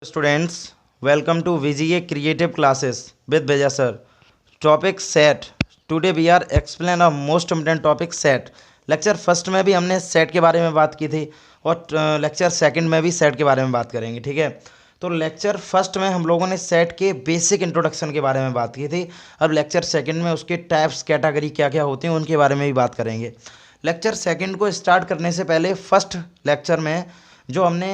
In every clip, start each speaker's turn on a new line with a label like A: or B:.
A: Students, welcome to VGA Creative Classes with Beja sir. Topic set. Today we are explain a most important topic set. Lecture first में भी हमने set के बारे में बात की थी और लेक्चर सेकंड में भी सेट के बारे में बात करेंगे, ठीक है। तो लेक्चर फर्स्ट में हम लोगों ने सेट के बेसिक इंट्रोडक्शन के बारे में बात की थी। अब लेक्चर सेकंड में उसके टाइप्स कैटेगरी क्या क्या होती हैं उनके बारे में भी बात करेंगे। लेक्चर सेकंड को स्टार्ट करने से पहले फर्स्ट लेक्चर में जो हमने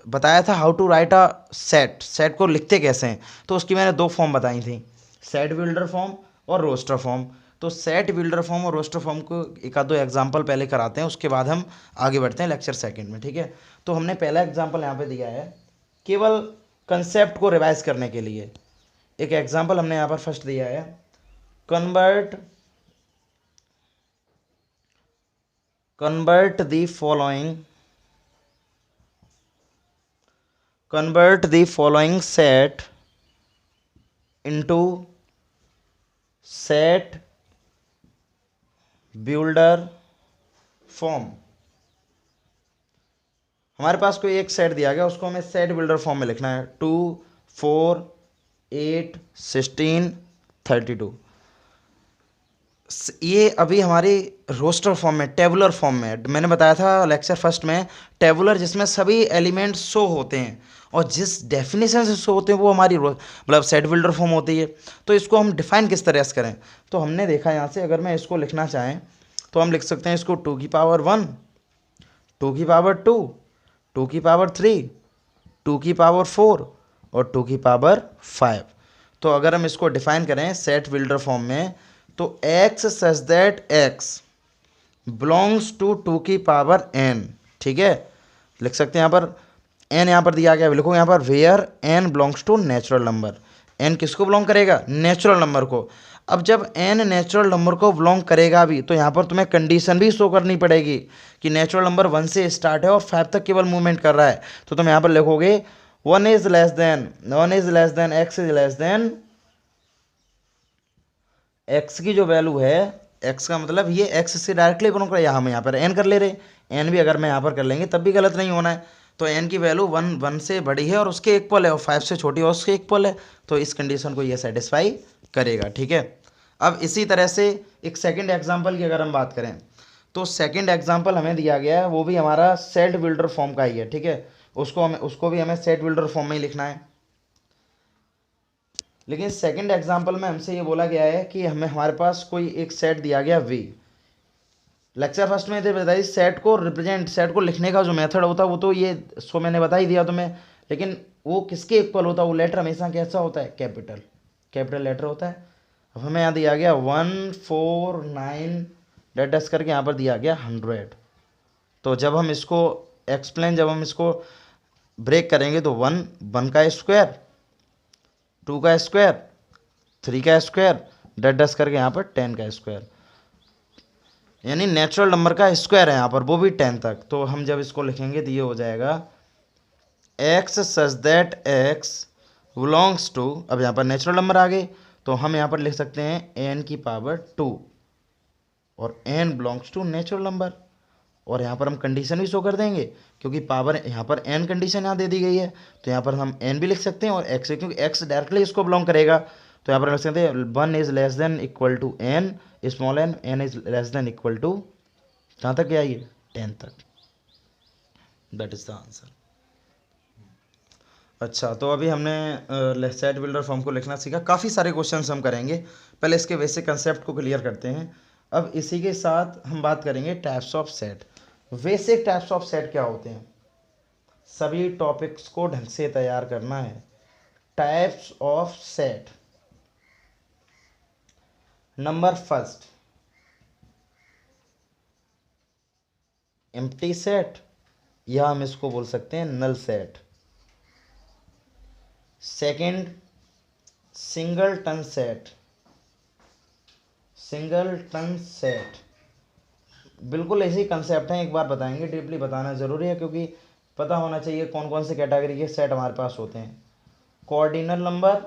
A: बताया था how to write a set को लिखते कैसे हैं, तो उसकी मैंने दो फॉर्म बताई थी, सेट बिल्डर फॉर्म और रोस्टर फॉर्म। तो सेट बिल्डर फॉर्म और रोस्टर फॉर्म को एक आध दो एग्जांपल पहले कराते हैं, उसके बाद हम आगे बढ़ते हैं लेक्चर सेकंड में, ठीक है। तो हमने पहला एग्जांपल यहाँ पे दिया है केवल कंसेप्ट को रिवाइज करने के लिए। एक एग्जांपल हमने यहाँ पर फर्स्ट दिया है, convert the following set into set builder form. हमारे पास कोई एक सेट दिया गया, उसको हमें सेट बिल्डर फॉर्म में लिखना है, 2 4 8 16 32। ये अभी हमारी रोस्टर फॉर्म में, टेबुलर फॉर्म में। मैंने बताया था लेक्चर फर्स्ट में टेबुलर जिसमें सभी एलिमेंट शो होते हैं और जिस डेफिनेशन से शो होते हैं वो हमारी मतलब सेट बिल्डर फॉर्म होती है। तो इसको हम डिफाइन किस तरह से करें, तो हमने देखा यहाँ से, अगर मैं इसको लिखना चाहें तो हम लिख सकते हैं इसको 2 की पावर 1, 2 की पावर 2, 2 की पावर 3, 2 की पावर 4 और 2 की पावर 5। तो अगर हम इसको डिफाइन करें सेट बिल्डर फॉर्म में, तो x such that x belongs to 2 की पावर n, ठीक है। लिख सकते हैं यहाँ पर n यहाँ पर दिया गया, लिखो यहाँ पर where n belongs to natural number. n किसको बिलोंग करेगा, नेचुरल नंबर को। अब जब n नेचुरल नंबर को बिलोंग करेगा भी, तो यहाँ पर तुम्हें कंडीशन भी शो करनी पड़ेगी कि नेचुरल नंबर 1 से स्टार्ट है और 5 तक केवल मूवमेंट कर रहा है। तो तुम यहाँ पर लिखोगे 1 is less then x is less then, x की जो वैल्यू है, x का मतलब ये x से डायरेक्टली बिलोंग कर, हम यहाँ पर n कर ले रहे, n भी अगर मैं यहाँ पर कर लेंगे तब भी गलत नहीं होना है। तो n की वैल्यू 1 से बड़ी है और उसके इक्वल है, और 5 से छोटी है और उसके इक्वल है, तो इस कंडीशन को ये सेटिस्फाई करेगा, ठीक है। अब इसी तरह से एक सेकंड एग्जांपल की अगर हम बात करें, तो सेकंड एग्जांपल हमें दिया गया है, वो भी हमारा सेट बिल्डर फॉर्म का ही है, ठीक है। उसको भी हमें सेट बिल्डर फॉर्म में ही लिखना है। लेकिन सेकंड एग्जांपल में हमसे ये बोला गया है कि हमारे पास कोई एक सेट दिया गया V। लेक्चर फर्स्ट में ये बताइए सेट को लिखने का जो मेथड होता है वो तो ये सो मैंने बता ही दिया तुम्हें, लेकिन वो किसके इक्वल होता है, वो लेटर हमेशा कैसा होता है, कैपिटल लेटर होता है। अब हमें यहाँ दिया गया 149 डेटस करके, यहाँ पर दिया गया 100। तो जब हम इसको ब्रेक करेंगे तो 1 का स्क्वायर, 2 का स्क्वायर, 3 का स्क्वायर, डेटस करके यहाँ पर 10 का स्क्वायर, यानी नेचुरल नंबर का स्क्वायर है यहाँ पर, वो भी 10 तक। तो हम जब इसको लिखेंगे तो ये हो जाएगा x such that x belongs to, अब यहाँ पर नेचुरल नंबर आ गए तो हम यहाँ पर लिख सकते हैं n की पावर 2 और n belongs to natural number. और यहाँ पर हम कंडीशन भी शो कर देंगे क्योंकि पावर यहाँ पर n कंडीशन यहाँ दे दी गई है, तो यहाँ पर हम n भी लिख सकते हैं और x, क्योंकि x डायरेक्टली इसको बिलोंग करेगा, तो यहाँ पर लिख सकते हैं 1 is less than equal to n, small n is less than equal to, कहाँ तक गया ये, 10 तक। That is the answer. अच्छा, तो अभी हमने सेट बिल्डर फॉर्म को लिखना सीखा, काफ़ी सारे क्वेश्चंस हम करेंगे, पहले इसके बेसिक कंसेप्ट को क्लियर करते हैं। अब इसी के साथ हम बात करेंगे types of set. Basic types of set क्या होते हैं, सभी टॉपिक्स को ढंग से तैयार करना है। Types of set, number first empty set, या हम इसको बोल सकते हैं null set. Second singleton set, बिल्कुल ऐसे ही कंसेप्ट हैं, एक बार बताएंगे, डीपली बताना ज़रूरी है क्योंकि पता होना चाहिए कौन कौन से कैटेगरी के सेट हमारे पास होते हैं। कोऑर्डिनल नंबर,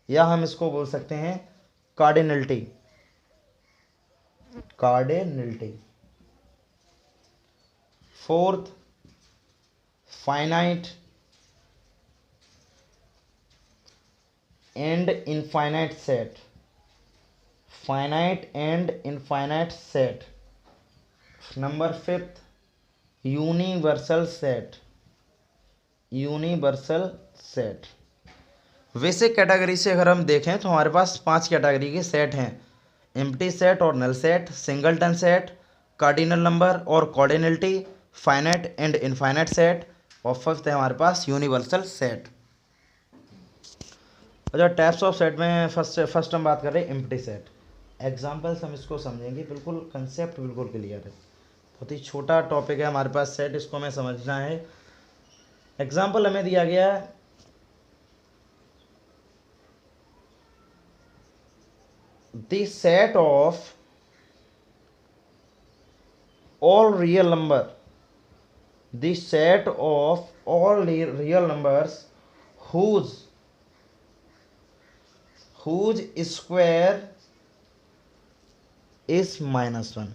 A: या हम इसको बोल सकते हैं cardinality. Fourth finite and infinite set, finite and infinite set. Number 5 universal set, universal set. वैसे कैटेगरी से अगर हम देखें तो हमारे पास 5 कैटेगरी के सेट हैं, एम्प्टी सेट और null set, singleton set, cardinal number और cardinality, finite and infinite set, और 5th है हमारे पास यूनिवर्सल सेट। अच्छा, टाइप्स ऑफ सेट में फर्स्ट हम बात कर रहे हैं एम्प्टी सेट। एग्जाम्पल्स हम इसको समझेंगे, बिल्कुल कंसेप्ट बिल्कुल क्लियर है, बहुत ही छोटा टॉपिक है हमारे पास सेट, इसको हमें समझना है। एग्जाम्पल हमें दिया गया है the set of all real number, the set of all real numbers whose square is -1।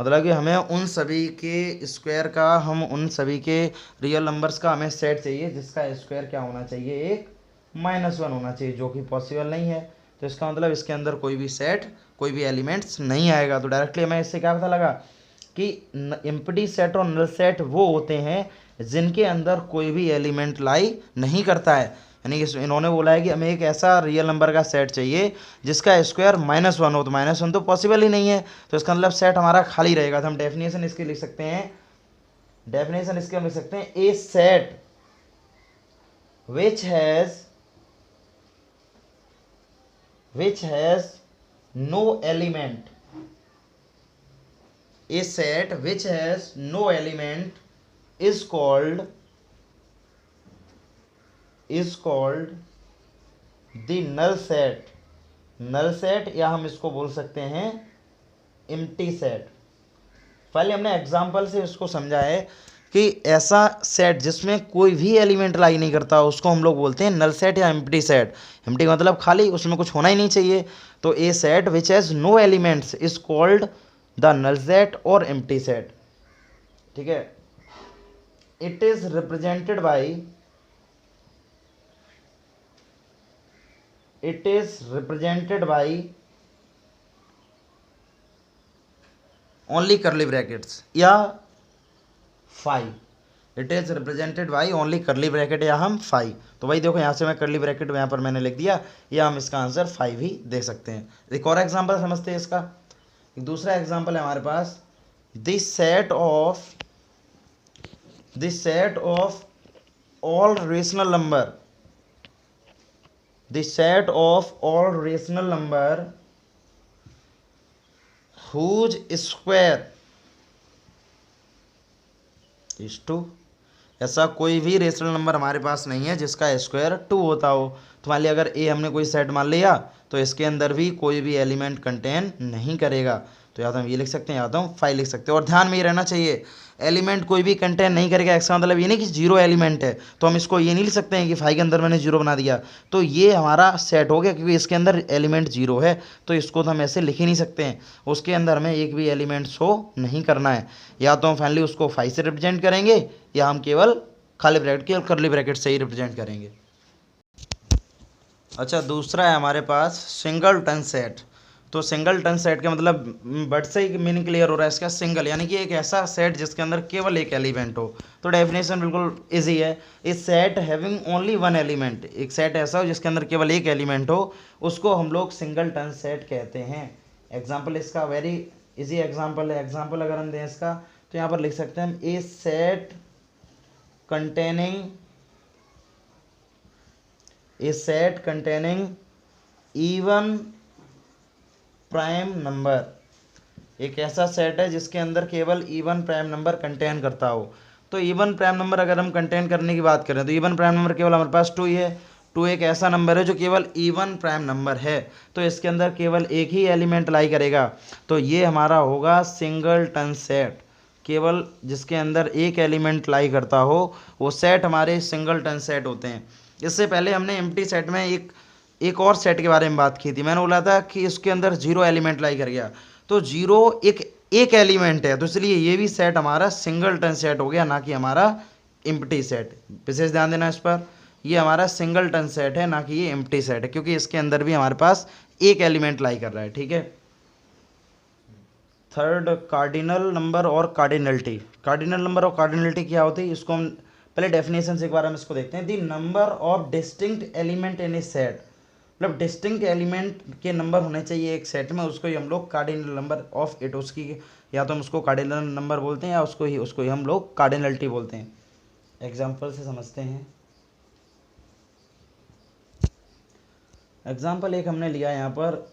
A: मतलब कि हमें उन सभी के स्क्वायर का, हम उन सभी के रियल नंबर्स का हमें सेट चाहिए जिसका स्क्वायर क्या होना चाहिए, एक -1 होना चाहिए, जो कि पॉसिबल नहीं है। तो इसका मतलब इसके अंदर कोई भी सेट, कोई भी एलिमेंट्स नहीं आएगा। तो डायरेक्टली हमें इससे क्या पता लगा कि एम्प्टी सेट और नल सेट वो होते हैं जिनके अंदर कोई भी एलिमेंट लाई नहीं करता है। यानी कि इन्होंने बोला है कि हमें एक ऐसा रियल नंबर का सेट चाहिए जिसका स्क्वायर -1 हो, तो -1 तो पॉसिबल ही नहीं है, तो इसका मतलब सेट हमारा खाली रहेगा। तो हम डेफिनेशन इसकी लिख सकते हैं, डेफिनेशन इसके हम लिख सकते हैं, a set which has no element, a set which has no element is called the null set, null set, या हम इसको बोल सकते हैं empty set। पहले हमने एग्जाम्पल से इसको समझा है कि ऐसा सेट जिसमें कोई भी एलिमेंट लाई नहीं करता उसको हम लोग बोलते हैं नल सेट या एम्प्टी सेट। एम्प्टी मतलब खाली, उसमें कुछ होना ही नहीं चाहिए। तो ए set which has no elements is called the null set और एम्प्टी सेट। ठीक है, it is represented by only curly brackets या 5। It is represented by only curly bracket या हम 5। तो भाई देखो, यहाँ से मैं करली ब्रैकेट यहाँ पर मैंने लिख दिया, या हम इसका आंसर 5 ही दे सकते हैं। एक और एग्जांपल समझते हैं इसका। एक दूसरा एग्जांपल है हमारे पास, the set of all rational number, the set of all rational number whose square is 2। ऐसा कोई भी रेशनल नंबर हमारे पास नहीं है जिसका स्क्वायर 2 होता हो। तो मान लिया अगर ए हमने कोई सेट मान लिया तो इसके अंदर भी कोई भी एलिमेंट कंटेन नहीं करेगा। तो या तो हम ये लिख सकते हैं, या तो हम 5 लिख सकते हैं। और ध्यान में ये रहना चाहिए, एलिमेंट कोई भी कंटेन नहीं करेगा, इसका मतलब ये नहीं कि 0 एलिमेंट है, तो हम इसको ये नहीं लिख सकते हैं कि 5 के अंदर मैंने 0 बना दिया तो ये हमारा सेट हो गया, क्योंकि इसके अंदर एलिमेंट 0 है, तो इसको तो हम ऐसे लिख ही नहीं सकते हैं। उसके अंदर हमें एक भी एलिमेंट शो नहीं करना है। या तो हम फाइनली उसको 5 से रिप्रेजेंट करेंगे, या हम केवल खाली ब्रैकेट की और करली ब्रैकेट से ही रिप्रेजेंट करेंगे। अच्छा, दूसरा है हमारे पास सिंगलटन सेट। तो सिंगलटन सेट का मतलब बट से ही मीनिंग क्लियर हो रहा है इसका, सिंगल यानी कि एक ऐसा सेट जिसके अंदर केवल एक एलिमेंट हो। तो डेफिनेशन बिल्कुल इजी है, इस सेट हैविंग ओनली 1 एलिमेंट, एक सेट ऐसा हो जिसके अंदर केवल एक एलिमेंट हो, उसको हम लोग सिंगलटन सेट कहते हैं। एग्जाम्पल इसका वेरी इजी एग्जाम्पल है। एग्जाम्पल अगर हम दें इसका तो यहाँ पर लिख सकते हैं, a set containing even prime number, एक ऐसा सेट है जिसके अंदर केवल इवन प्राइम नंबर कंटेन करता हो। तो इवन प्राइम नंबर अगर हम कंटेन करने की बात करें तो इवन प्राइम नंबर केवल हमारे पास 2 ही है। 2 एक ऐसा नंबर है जो केवल इवन प्राइम नंबर है, तो इसके अंदर केवल एक ही एलिमेंट लाई करेगा, तो ये हमारा होगा सिंगलटन सेट। केवल जिसके अंदर एक एलिमेंट लाई करता हो वो सेट हमारे सिंगलटन सेट होते हैं। इससे पहले हमने एम्प्टी सेट में एक और सेट के बारे में बात की थी। मैंने बोला था कि इसके अंदर 0 एलिमेंट लाई कर गया, तो 0 एक एलिमेंट है, तो इसलिए ये भी सेट हमारा सिंगलटन सेट हो गया, ना कि हमारा एम्प्टी सेट, विशेष ध्यान देना इस पर। ये हमारा सिंगलटन सेट है, ना कि ये एम्प्टी सेट है, क्योंकि इसके अंदर भी हमारे पास एक एलिमेंट लाई कर रहा है, ठीक है। थर्ड, कार्डिनल नंबर और कार्डिनलिटी। कार्डिनल नंबर और कार्डिनलिटी क्या होती है, इसको हम पहले डेफिनेशन से एक बार हम इसको देखते हैं। The number of distinct element in A set, मतलब डिस्टिंक्ट एलिमेंट के नंबर होने चाहिए एक सेट में, उसको ही हम लोग कार्डिनल नंबर ऑफ इट, उसकी या तो हम उसको कार्डिनल नंबर बोलते हैं या उसको ही हम लोग कार्डिनलिटी बोलते हैं। एग्जाम्पल से समझते हैं। एग्जाम्पल एक हमने लिया यहाँ पर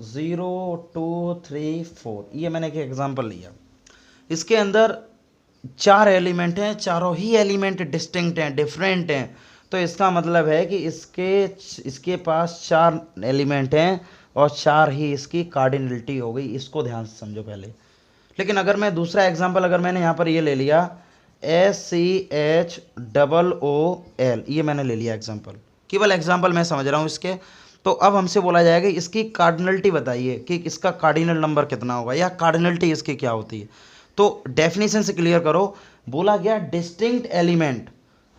A: 0 2 3 4, ये मैंने एक एग्जाम्पल लिया। इसके अंदर 4 एलिमेंट हैं, चारों ही एलिमेंट डिस्टिंक्ट हैं, डिफरेंट हैं। तो इसका मतलब है कि इसके पास 4 एलिमेंट हैं और 4 ही इसकी कार्डिनलिटी हो गई। इसको ध्यान से समझो पहले। लेकिन अगर मैं दूसरा एग्जाम्पल, अगर मैंने यहाँ पर ये ले लिया SCHOOL, ये मैंने ले लिया एग्जाम्पल, केवल एग्जाम्पल मैं समझ रहा हूँ इसके। तो अब हमसे बोला जाएगा इसकी कार्डिनलिटी बताइए कि इसका कार्डिनल नंबर कितना होगा या कार्डिनलिटी इसकी क्या होती है। तो डेफिनेशन से क्लियर करो। बोला गया डिस्टिंक्ट एलिमेंट,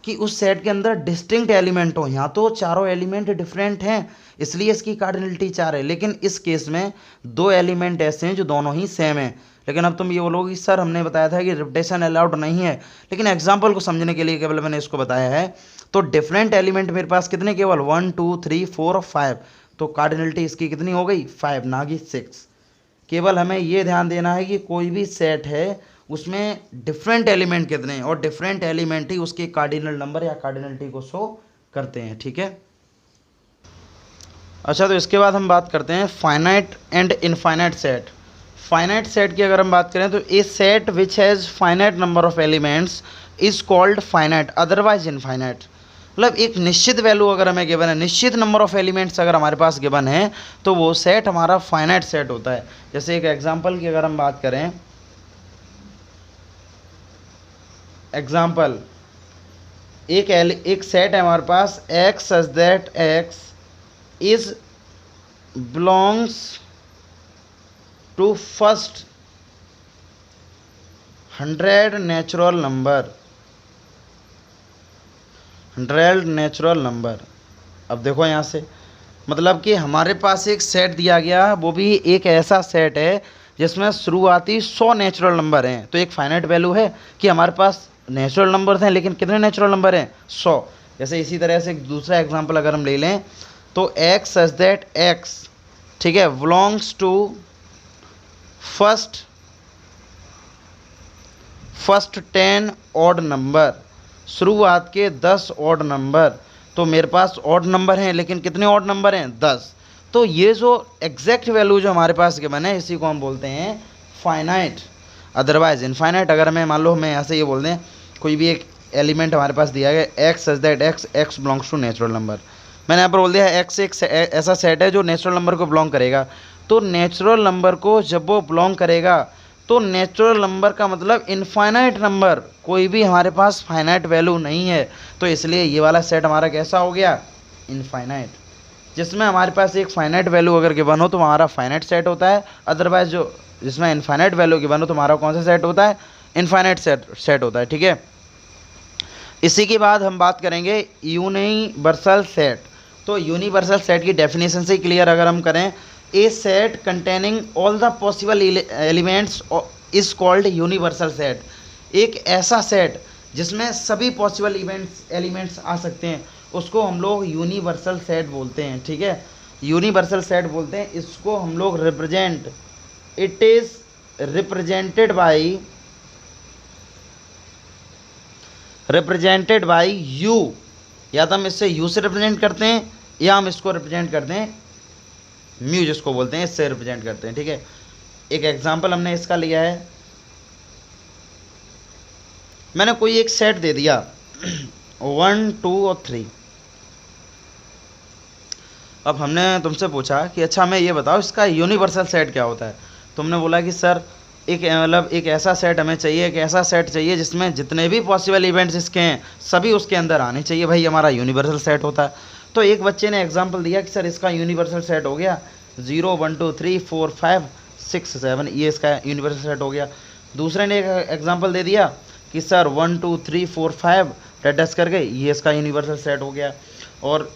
A: कि उस सेट के अंदर डिस्टिंक्ट एलिमेंट हो। यहाँ तो चारों एलिमेंट डिफरेंट हैं, इसलिए इसकी कार्डिनलिटी 4 है। लेकिन इस केस में 2 एलिमेंट ऐसे हैं जो दोनों ही सेम हैं। लेकिन अब तुम ये बोलोगे सर हमने बताया था कि रिपीटेशन अलाउड नहीं है, लेकिन एग्जाम्पल को समझने के लिए केवल मैंने इसको बताया है। तो डिफरेंट एलिमेंट मेरे पास कितने, केवल 1 2 3 4 और 5। तो कार्डिनलिटी इसकी कितनी हो गई, 5, ना कि 6। केवल हमें ये ध्यान देना है कि कोई भी सेट है उसमें डिफरेंट एलिमेंट कितने हैं, और डिफरेंट एलिमेंट ही उसके कार्डिनल नंबर या कार्डिनलिटी को शो करते हैं, ठीक है। अच्छा, तो इसके बाद हम बात करते हैं finite and infinite set. Finite set की अगर हम बात करें तो ए set which has finite number of elements is called finite, otherwise infinite. मतलब एक निश्चित वैल्यू अगर हमें गिवन है, निश्चित नंबर ऑफ एलिमेंट्स अगर हमारे पास गिवन है, तो वो सेट हमारा फाइनाइट सेट होता है। जैसे एक एग्जांपल की अगर हम बात करें, एग्जांपल एक सेट है हमारे पास x such that x is belongs to first 100 natural number. अब देखो यहाँ से, मतलब कि हमारे पास एक सेट दिया गया, वो भी एक ऐसा सेट है जिसमें शुरुआती 100 नेचुरल नंबर हैं। तो एक फाइनाइट वैल्यू है कि हमारे पास नेचुरल नंबर्स हैं, लेकिन कितने नेचुरल नंबर हैं, 100। जैसे इसी तरह से एक दूसरा एग्जांपल अगर हम ले लें तो x सच दैट x, ठीक है, belongs to first 10 odd number, शुरुआत के 10 ऑड नंबर। तो मेरे पास ऑड नंबर हैं, लेकिन कितने ऑड नंबर हैं, 10। तो ये जो एग्जैक्ट वैल्यू जो हमारे पास के बने, इसी को हम बोलते हैं फाइनाइट, अदरवाइज इनफाइनाइट। अगर मैं मान लो हमें ऐसे ये बोल दें, कोई भी एक एलिमेंट हमारे पास दिया गया x such that x belongs to natural number. मैंने यहाँ पर बोल दिया x एक ऐसा सेट है जो नेचुरल नंबर को बिलोंग करेगा। तो नेचुरल नंबर को जब वो बिलोंग करेगा, तो नेचुरल नंबर का मतलब इनफाइनाइट नंबर, कोई भी हमारे पास फाइनाइट वैल्यू नहीं है। तो इसलिए ये वाला सेट हमारा कैसा हो गया, इनफाइनाइट। जिसमें हमारे पास एक फाइनाइट वैल्यू अगर गिवन हो तो हमारा फाइनाइट सेट होता है, अदरवाइज जो जिसमें इनफाइनाइट वैल्यू गिवन हो तो हमारा कौन सा सेट होता है, इनफाइनाइट सेट होता है, ठीक है। इसी के बाद हम बात करेंगे यूनिवर्सल सेट। तो यूनिवर्सल सेट की डेफिनेशन से क्लियर अगर हम करें, a set containing all the possible elements is called universal set. एक ऐसा सेट जिसमें सभी पॉसिबल एलिमेंट्स आ सकते हैं, उसको हम लोग यूनिवर्सल सेट बोलते हैं, ठीक है, यूनिवर्सल सेट बोलते हैं। इसको हम लोग represent, it is represented by you, या तो हम इससे यू से रिप्रेजेंट करते हैं या हम इसको रिप्रेजेंट करते हैं म्यू, जिसको बोलते हैं, इससे रिप्रेजेंट करते हैं, ठीक है। एक एग्जांपल हमने इसका लिया है, मैंने कोई एक सेट दे दिया 1 2 और 3। अब हमने तुमसे पूछा कि अच्छा हमें ये बताओ इसका यूनिवर्सल सेट क्या होता है। तुमने बोला कि सर एक ऐसा सेट हमें चाहिए, एक ऐसा सेट चाहिए जिसमें जितने भी पॉसिबल इवेंट्स इसके हैं सभी उसके अंदर आने चाहिए, भाई हमारा यूनिवर्सल सेट होता है। तो एक बच्चे ने एग्जांपल दिया कि सर इसका यूनिवर्सल सेट हो गया 0 1 2 3 4 5 6 7, ये इसका यूनिवर्सल सेट हो गया। दूसरे ने एक एग्जांपल दे दिया कि सर 1 2 3 4 5 डैश करके ये इसका यूनिवर्सल सेट हो गया। और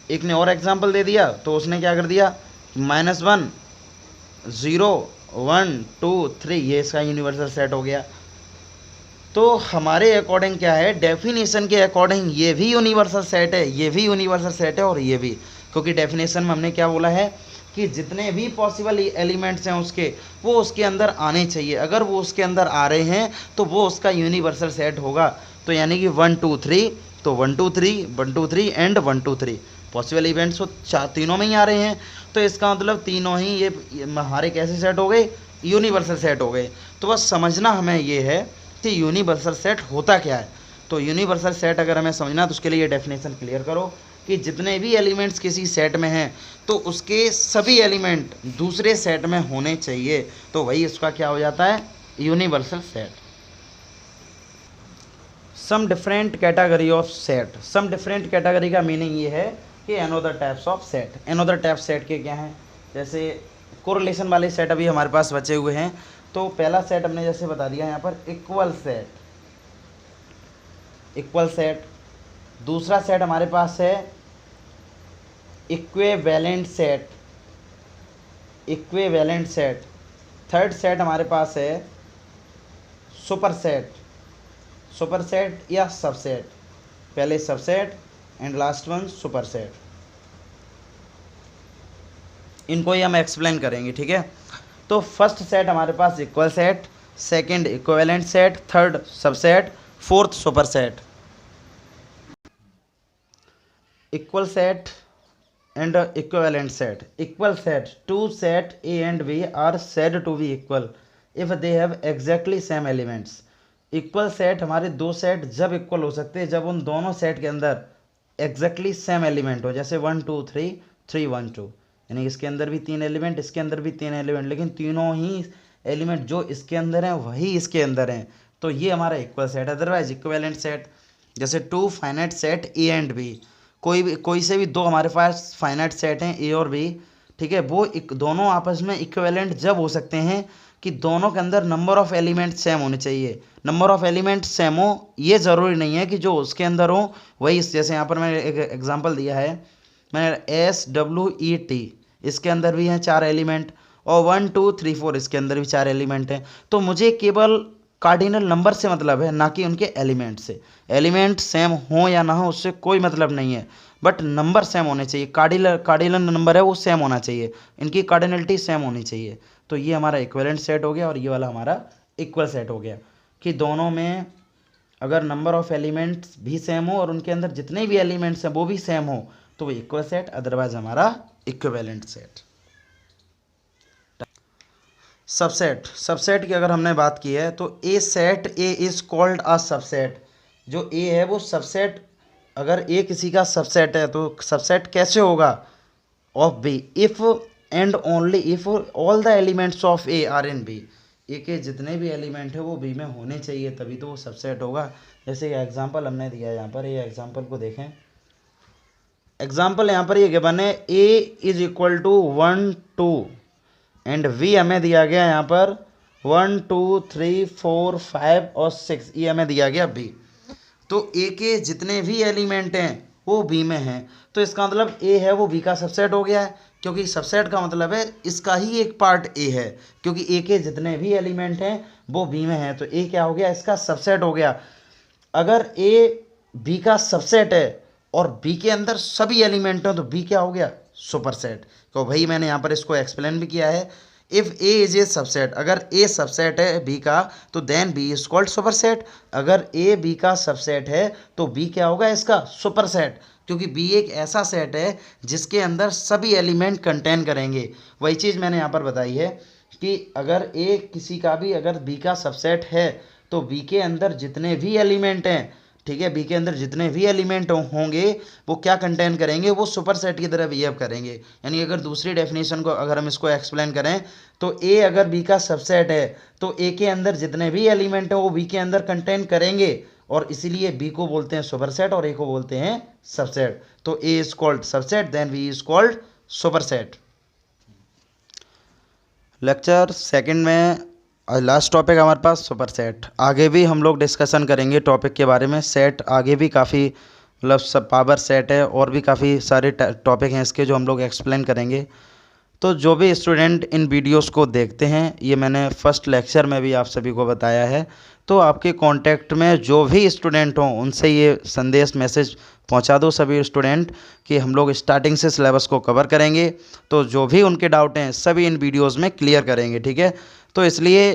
A: एक ने और एग्जांपल दे दिया तो उसने क्या कर दिया, -1 0 1 2 3 ये इसका यूनिवर्सल सेट हो गया। तो हमारे अकॉर्डिंग क्या है, डेफिनेशन के अकॉर्डिंग ये भी यूनिवर्सल सेट है, ये भी यूनिवर्सल सेट है और ये भी, क्योंकि डेफिनेशन में हमने क्या बोला है कि जितने भी पॉसिबल एलिमेंट्स हैं उसके, वो उसके अंदर आने चाहिए। अगर वो उसके अंदर आ रहे हैं तो वो उसका यूनिवर्सल सेट होगा। तो यानी कि 1 2 3, तो 1 2 3 1 2 3 एंड 1 2 3 पॉसिबल इवेंट्स तो तीनों में ही आ रहे हैं। तो इसका मतलब तीनों ही ये हमारे कैसे सेट हो गए, यूनिवर्सल सेट हो गए। तो बस समझना हमें ये है कि यूनिवर्सल सेट होता क्या है। तो यूनिवर्सल सेट अगर हमें समझना तो उसके लिए ये डेफिनेशन क्लियर करो कि जितने भी एलिमेंट्स किसी सेट में हैं तो उसके सभी एलिमेंट दूसरे सेट में होने चाहिए, तो वही इसका क्या हो जाता है, universal set. Some different category of set, some different category का मीनिंग ये है कि another types of set. Another type set के क्या हैं, जैसे कोरिलेशन वाले सेट अभी हमारे पास बचे हुए हैं। तो पहला सेट हमने जैसे बता दिया यहाँ पर इक्वल सेट, इक्वल सेट। दूसरा सेट हमारे पास है equivalent set, equivalent set. Third set हमारे पास है सुपर सेट, सुपर सेट या सबसेट। पहले subset and last one super set. इनको ही हम एक्सप्लेन करेंगे, ठीक है। तो फर्स्ट सेट हमारे पास equal set, second equivalent set, third subset, fourth super set. Equal set and equivalent set. Equal set, two set A and B are said to be equal if they have exactly same elements. Equal set हमारे दो set जब equal हो सकते हैं जब उन दोनों set के अंदर एग्जैक्टली सेम एलिमेंट हो, जैसे 1 2 3 3 1 2, यानी इसके अंदर भी 3 एलिमेंट, इसके अंदर भी 3 एलिमेंट, लेकिन तीनों ही एलिमेंट जो इसके अंदर हैं वही इसके अंदर हैं, तो ये हमारा equal set. Otherwise equivalent set, जैसे two finite set A and B, कोई से भी दो हमारे पास फाइनाइट सेट हैं ए और बी, ठीक है, वो दोनों आपस में इक्विवेलेंट जब हो सकते हैं कि दोनों के अंदर नंबर ऑफ एलिमेंट सेम होने चाहिए। नंबर ऑफ एलिमेंट सेम हो ये ज़रूरी नहीं है कि जो उसके अंदर हो वही, जैसे यहाँ पर मैंने एक एग्जांपल दिया है, मैंने SWET, इसके अंदर भी हैं 4 एलिमेंट, और 1 2 3 4 इसके अंदर भी 4 एलिमेंट हैं। तो मुझे केवल कार्डिनल नंबर से मतलब है, ना कि उनके एलिमेंट से। एलिमेंट सेम हो या ना हो उससे कोई मतलब नहीं है, बट नंबर सेम होने चाहिए। कार्डिनल नंबर है वो सेम होना चाहिए, इनकी कार्डिनलिटी सेम होनी चाहिए। तो ये हमारा इक्विवेलेंट सेट हो गया और ये वाला हमारा इक्वल सेट हो गया कि दोनों में अगर नंबर ऑफ एलिमेंट्स भी सेम हो और उनके अंदर जितने भी एलिमेंट्स हैं वो भी सेम हो तो वो इक्वल सेट, अदरवाइज हमारा इक्विवेलेंट सेट। सबसेट, सबसेट की अगर हमने बात की है तो ए set A is called a subset. जो ए है वो सबसेट, अगर ए किसी का सबसेट है तो सबसेट कैसे होगा, of B if and only if all the elements of A are in B. A के जितने भी एलिमेंट है वो बी में होने चाहिए तभी तो वो सबसेट होगा। जैसे ये एग्जांपल हमने दिया है यहाँ पर, ये एग्जांपल को देखें। एग्जांपल यहाँ पर ये गिवन है A is equal to 1 2 and we हमें दिया गया यहाँ पर 1 2 3 4 5 और 6, ये हमें दिया गया बी। तो ए के जितने भी एलिमेंट हैं वो बी में हैं, तो इसका मतलब ए है वो बी का सबसेट हो गया है, क्योंकि सबसेट का मतलब है इसका ही एक पार्ट ए है, क्योंकि ए के जितने भी एलिमेंट हैं वो बी में हैं, तो ए क्या हो गया, इसका सबसेट हो गया। अगर ए बी का सबसेट है और बी के अंदर सभी एलिमेंट हैं तो बी क्या हो गया, सुपर सेट। तो भाई मैंने यहाँ पर इसको एक्सप्लेन भी किया है, if A is a subset, अगर ए सबसेट है बी का तो then B is called super set. अगर ए बी का सबसेट है तो बी क्या होगा, इसका सुपर सेट, क्योंकि बी एक ऐसा सेट है जिसके अंदर सभी एलिमेंट कंटेन करेंगे। वही चीज़ मैंने यहाँ पर बताई है कि अगर ए किसी का भी अगर बी का सबसेट है तो बी के अंदर जितने भी एलिमेंट हैं, ठीक है, बी के अंदर जितने भी एलिमेंट होंगे वो क्या कंटेन करेंगे, वो सुपर सेट की तरह बिहेव करेंगे। यानी अगर दूसरी डेफिनेशन को अगर हम इसको एक्सप्लेन करें तो ए अगर बी का सबसेट है तो ए के अंदर जितने भी एलिमेंट है वो बी के अंदर कंटेन करेंगे, और इसीलिए बी को बोलते हैं सुपर सेट और ए को बोलते हैं सबसेट। तो A is called subset then B is called super set. Lecture second में लास्ट टॉपिक हमारे पास सुपर सेट। आगे भी हम लोग डिस्कशन करेंगे टॉपिक के बारे में। सेट आगे भी काफ़ी मतलब सब पावर सेट है और भी काफ़ी सारे टॉपिक हैं इसके जो हम लोग एक्सप्लेन करेंगे। तो जो भी स्टूडेंट इन वीडियोस को देखते हैं, ये मैंने फर्स्ट लेक्चर में भी आप सभी को बताया है, तो आपके कांटेक्ट में जो भी स्टूडेंट हों उनसे ये संदेश मैसेज पहुंचा दो सभी स्टूडेंट कि हम लोग स्टार्टिंग से सिलेबस को कवर करेंगे। तो जो भी उनके डाउट हैं सभी इन वीडियोस में क्लियर करेंगे, ठीक है। तो इसलिए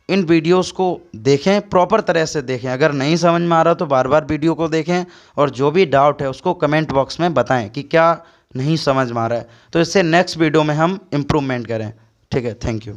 A: इन वीडियोस को देखें, प्रॉपर तरह से देखें। अगर नहीं समझ में आ रहा तो बार बार वीडियो को देखें और जो भी डाउट है उसको कमेंट बॉक्स में बताएं कि क्या नहीं समझ में आ रहा है, तो इससे नेक्स्ट वीडियो में हम इम्प्रूवमेंट करें, ठीक है। Thank you.